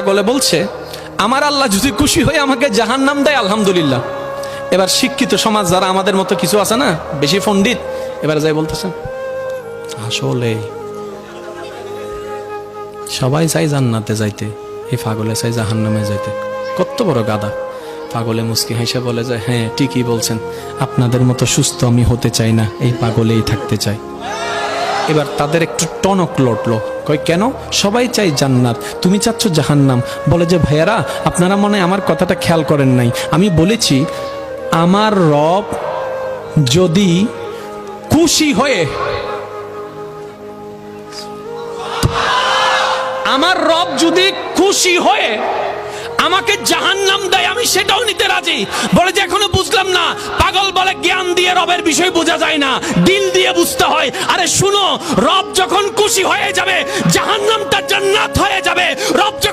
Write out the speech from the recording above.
পাগলে বলছে, আমার আল্লাহ যদি খুশি হয়ে আমাকে জাহান্নাম দেয় আলহামদুলিল্লাহ। এবার শিক্ষিত সমাজ যারা আমাদের মতো কিছু আছে না, বেশি পণ্ডিত, এবার যাই বলতেছেন আসলে সবাই চাই জান্নাতে যাইতে, এই পাগলে চাই জাহান্নামে যাইতে। কত বড় গাদা! পাগলে মুস্কি হেসে বলে যায়, হ্যাঁ ঠিকই বলছেন, আপনাদের মতো সুস্থ আমি হতে চাই না, এই পাগলেই থাকতে চাই। এবার তাদের একটু টনক লটলো, কয় কেন? সবাই চাই জান্নাত, তুমি চাচ্ছ জাহান্নাম। বলে যে ভাইয়ারা, আপনারা মনে হয় আমার কথাটা খেয়াল করেন নাই। আমি বলেছি আমার রব যদি খুশি হয়ে, আমার রব যদি খুশি হয়ে আমাকে জাহান্নাম দেয়, আমি সেটাও নিতে রাজি। বলে যে এখনো বুঝলাম না। পাগল বলে জ্ঞান দিয়ে রবের বিষয় বোঝা যায় না, দিল দিয়ে বুঝতে হয়। আরে শুনো, রব যখন খুশি হয়ে যাবে জাহান্নামটা জান্নাত হয়ে যাবে। রব যখন